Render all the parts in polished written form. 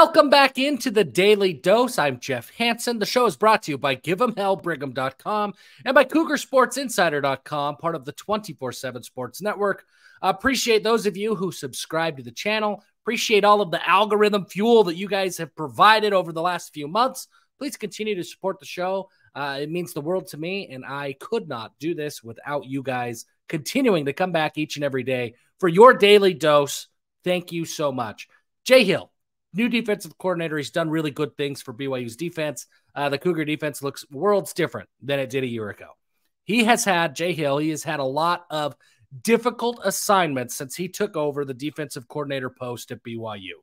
Welcome back into the Daily Dose. I'm Jeff Hansen. The show is brought to you by Give'emHellBrigham.com and by CougarSportsInsider.com, part of the 24/7 Sports Network. Appreciate those of you who subscribe to the channel. Appreciate all of the algorithm fuel that you guys have provided over the last few months. Please continue to support the show. It means the world to me, and I could not do this without you guys continuing to come back each and every day for your Daily Dose. Thank you so much. Jay Hill, new defensive coordinator. He's done really good things for BYU's defense. The Cougar defense looks worlds different than it did a year ago. Jay Hill has had a lot of difficult assignments since he took over the defensive coordinator post at BYU.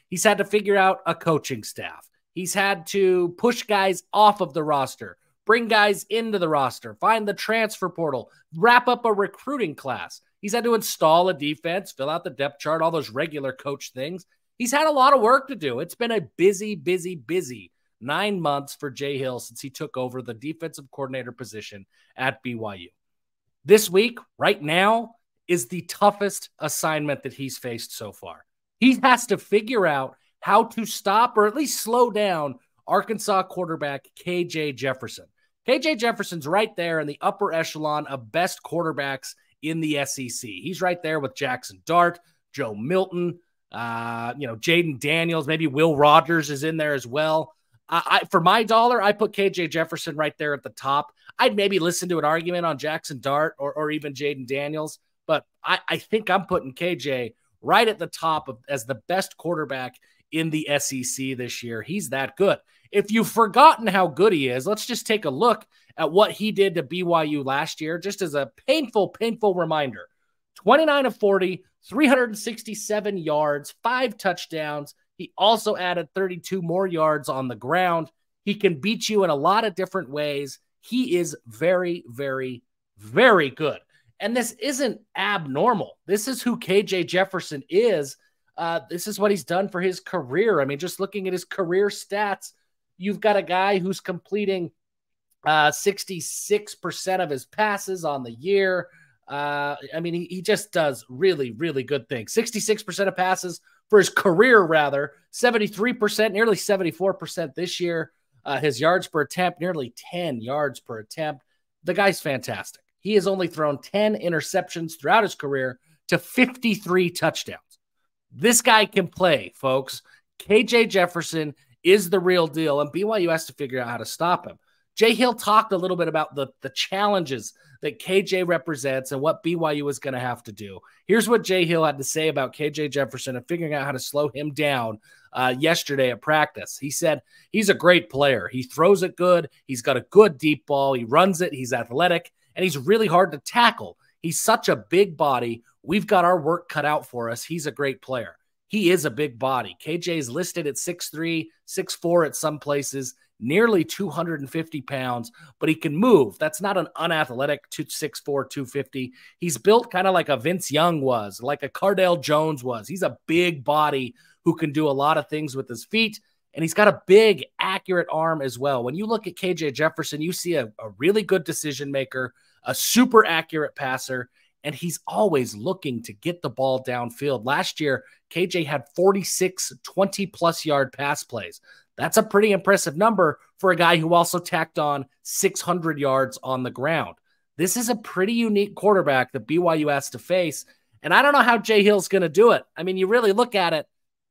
He's had to figure out a coaching staff. He's had to push guys off of the roster, bring guys into the roster, find the transfer portal, wrap up a recruiting class. He's had to install a defense, fill out the depth chart, all those regular coach things. He's had a lot of work to do. It's been a busy 9 months for Jay Hill since he took over the defensive coordinator position at BYU. This week, right now, is the toughest assignment that he's faced so far. He has to figure out how to stop or at least slow down Arkansas quarterback KJ Jefferson. KJ Jefferson's right there in the upper echelon of best quarterbacks in the SEC. He's right there with Jackson Dart, Joe Milton, Jaden Daniels, maybe Will Rogers is in there as well. For my dollar, I put KJ Jefferson right there at the top. I'd maybe listen to an argument on Jackson Dart or even Jaden Daniels, but I think I'm putting KJ right at the top as the best quarterback in the SEC this year. He's that good. If you've forgotten how good he is, let's just take a look at what he did to BYU last year, just as a painful reminder. 29 of 40, 367 yards, 5 touchdowns. He also added 32 more yards on the ground. He can beat you in a lot of different ways. He is very good. And this isn't abnormal. This is who KJ Jefferson is. This is what he's done for his career. I mean, just looking at his career stats, you've got a guy who's completing 66% of his passes on the year. He just does really good things. 66% of passes for his career, rather. 73%, nearly 74% this year. His yards per attempt, nearly 10 yards per attempt. The guy's fantastic. He has only thrown 10 interceptions throughout his career to 53 touchdowns. This guy can play, folks. KJ Jefferson is the real deal, and BYU has to figure out how to stop him. Jay Hill talked a little bit about the challenges that KJ represents and what BYU is going to have to do. Here's what Jay Hill had to say about KJ Jefferson and figuring out how to slow him down yesterday at practice. He said, he's a great player. He throws it good. He's got a good deep ball. He runs it. He's athletic, and he's really hard to tackle. He's such a big body. We've got our work cut out for us. He's a great player. He is a big body. KJ is listed at 6'3", 6'4" at some places, nearly 250 pounds, but he can move. That's not an unathletic 6'4", 250. He's built kind of like a Vince Young was, like a Cardale Jones was. He's a big body who can do a lot of things with his feet, and he's got a big, accurate arm as well. When you look at KJ Jefferson, you see a really good decision maker, a super accurate passer, and he's always looking to get the ball downfield. Last year, KJ had 46 20-plus yard pass plays. That's a pretty impressive number for a guy who also tacked on 600 yards on the ground. This is a pretty unique quarterback that BYU has to face, and I don't know how Jay Hill's going to do it. I mean, you really look at it,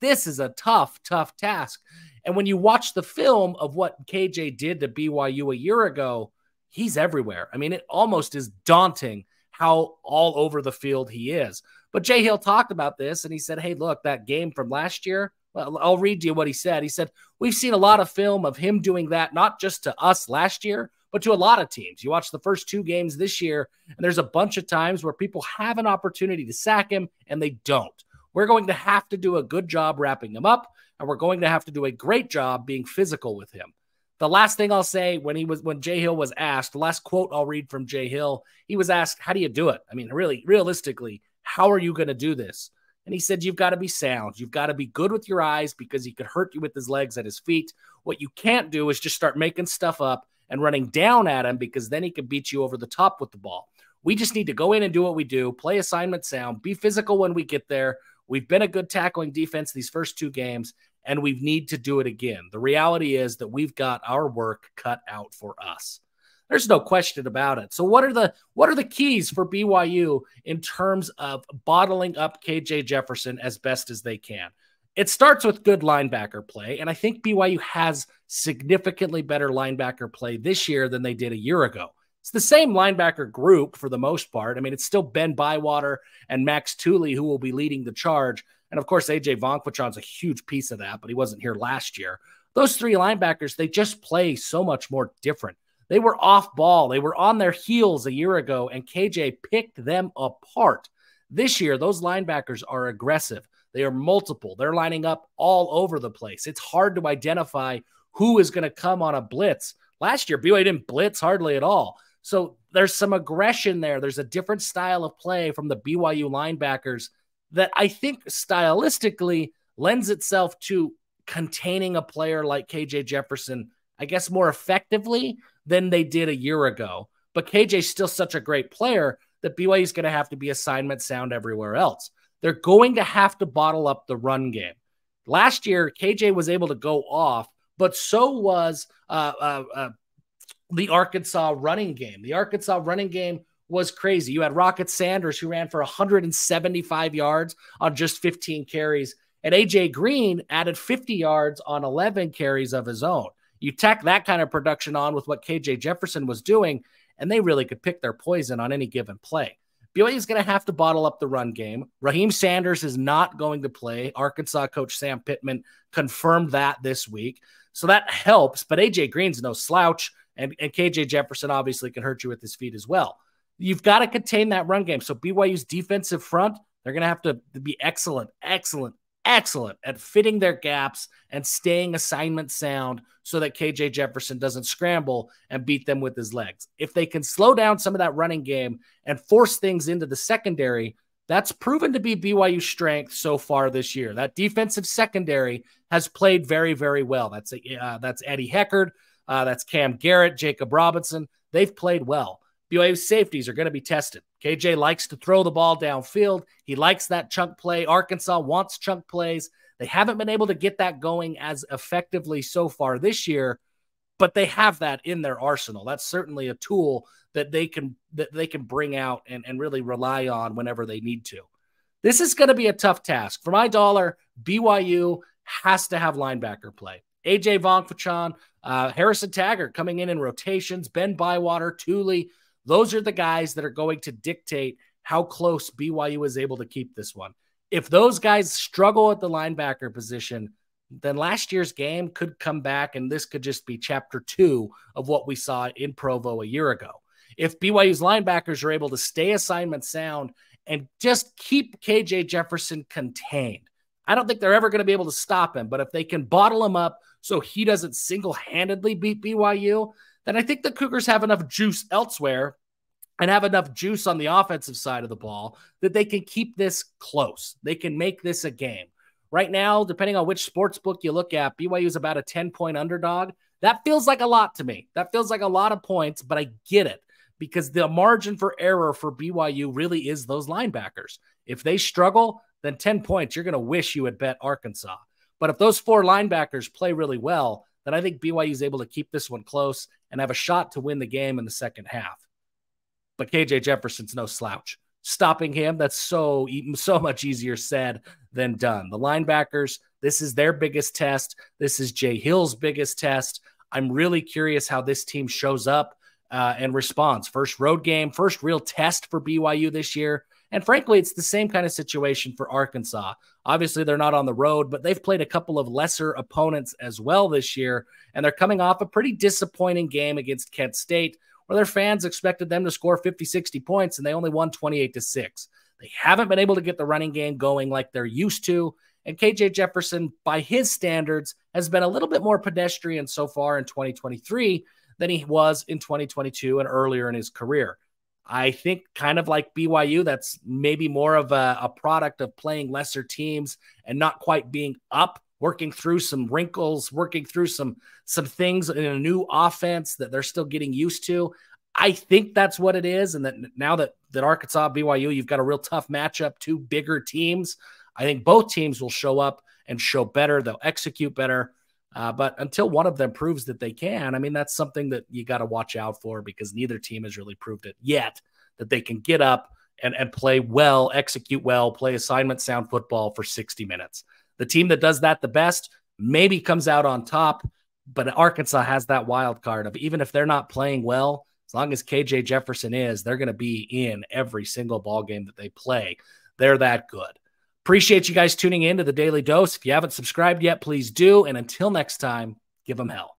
this is a tough task. And when you watch the film of what KJ did to BYU a year ago, he's everywhere. I mean, it almost is daunting how all over the field he is. But Jay Hill talked about this, and he said, hey, look, that game from last year, well, I'll read you what he said. He said, we've seen a lot of film of him doing that, not just to us last year, but to a lot of teams. You watch the first 2 games this year, and there's a bunch of times where people have an opportunity to sack him, and they don't. We're going to have to do a good job wrapping him up, and we're going to have to do a great job being physical with him. The last thing I'll say, when Jay Hill was asked, the last quote I'll read from Jay Hill, he was asked, how do you do it? I mean, really, realistically, how are you going to do this? And he said, you've got to be sound. You've got to be good with your eyes because he could hurt you with his legs at his feet. What you can't do is just start making stuff up and running down at him because then he can beat you over the top with the ball. We just need to go in and do what we do, play assignment sound, be physical when we get there. We've been a good tackling defense these first 2 games, and we need to do it again. The reality is that we've got our work cut out for us. There's no question about it. So what are the keys for BYU in terms of bottling up KJ Jefferson as best as they can? It starts with good linebacker play, and I think BYU has significantly better linebacker play this year than they did a year ago. It's the same linebacker group for the most part. I mean, it's still Ben Bywater and Max Tooley who will be leading the charge. And of course, AJ Vongphachon's a huge piece of that, but he wasn't here last year. Those three linebackers, they just play so much more different. They were off ball. They were on their heels a year ago, and KJ picked them apart. This year, those linebackers are aggressive. They are multiple. They're lining up all over the place. It's hard to identify who is going to come on a blitz. Last year, BYU didn't blitz hardly at all. So there's some aggression there. There's a different style of play from the BYU linebackers that I think stylistically lends itself to containing a player like KJ Jefferson, I guess, more effectively than they did a year ago. But KJ's still such a great player that BYU is going to have to be assignment sound everywhere else. They're going to have to bottle up the run game. Last year, KJ was able to go off, but so was the Arkansas running game. The Arkansas running game was crazy. You had Rocket Sanders, who ran for 175 yards on just 15 carries, and AJ Green added 50 yards on 11 carries of his own. You tack that kind of production on with what KJ Jefferson was doing, and they really could pick their poison on any given play. BYU is going to have to bottle up the run game. Raheem Sanders is not going to play. Arkansas coach Sam Pittman confirmed that this week. So that helps, but AJ Green's no slouch, and KJ Jefferson obviously can hurt you with his feet as well. You've got to contain that run game. So BYU's defensive front, they're going to have to be excellent at fitting their gaps and staying assignment sound so that KJ Jefferson doesn't scramble and beat them with his legs. If they can slow down some of that running game and force things into the secondary, that's proven to be BYU's strength so far this year. That defensive secondary has played very, very well. That's Eddie Heckard. That's Cam Garrett, Jacob Robinson. They've played well. BYU's safeties are going to be tested. KJ likes to throw the ball downfield. He likes that chunk play. Arkansas wants chunk plays. They haven't been able to get that going as effectively so far this year, but they have that in their arsenal. That's certainly a tool that they can bring out and really rely on whenever they need to. This is going to be a tough task. For my dollar, BYU has to have linebacker play. AJ Vongphachon, Harrison Taggart coming in rotations, Ben Bywater, Tooley. Those are the guys that are going to dictate how close BYU is able to keep this one. If those guys struggle at the linebacker position, then last year's game could come back, and this could just be chapter 2 of what we saw in Provo a year ago. If BYU's linebackers are able to stay assignment sound and just keep KJ Jefferson contained, I don't think they're ever going to be able to stop him, but if they can bottle him up so he doesn't single-handedly beat BYU, then I think the Cougars have enough juice elsewhere and have enough juice on the offensive side of the ball that they can keep this close. They can make this a game. Right now, depending on which sports book you look at, BYU is about a 10-point underdog. That feels like a lot to me. That feels like a lot of points, but I get it because the margin for error for BYU really is those linebackers. If they struggle, then 10 points, you're going to wish you had bet Arkansas. But if those 4 linebackers play really well, then I think BYU is able to keep this one close and have a shot to win the game in the second half. But KJ Jefferson's no slouch. Stopping him, that's so much easier said than done. The linebackers, this is their biggest test. This is Jay Hill's biggest test. I'm really curious how this team shows up and responds. First road game, first real test for BYU this year. And frankly, it's the same kind of situation for Arkansas. Obviously, they're not on the road, but they've played a couple of lesser opponents as well this year, and they're coming off a pretty disappointing game against Kent State, where their fans expected them to score 50, 60 points, and they only won 28-6. They haven't been able to get the running game going like they're used to, and KJ Jefferson, by his standards, has been a little bit more pedestrian so far in 2023 than he was in 2022 and earlier in his career. I think kind of like BYU, that's maybe more of a product of playing lesser teams and not quite being up, working through some wrinkles, working through some things in a new offense that they're still getting used to. I think that's what it is. And that now that Arkansas, BYU, you've got a real tough matchup, 2 bigger teams. I think both teams will show up and show better. They'll execute better. But until one of them proves that they can, I mean, that's something that you got to watch out for, because neither team has really proved it yet that they can get up and play well, execute well, play assignment sound football for 60 minutes. The team that does that the best maybe comes out on top, but Arkansas has that wild card of, even if they're not playing well, as long as KJ Jefferson is, they're going to be in every single ball game that they play. They're that good. Appreciate you guys tuning in to the Daily Dose. If you haven't subscribed yet, please do. And until next time, give them hell.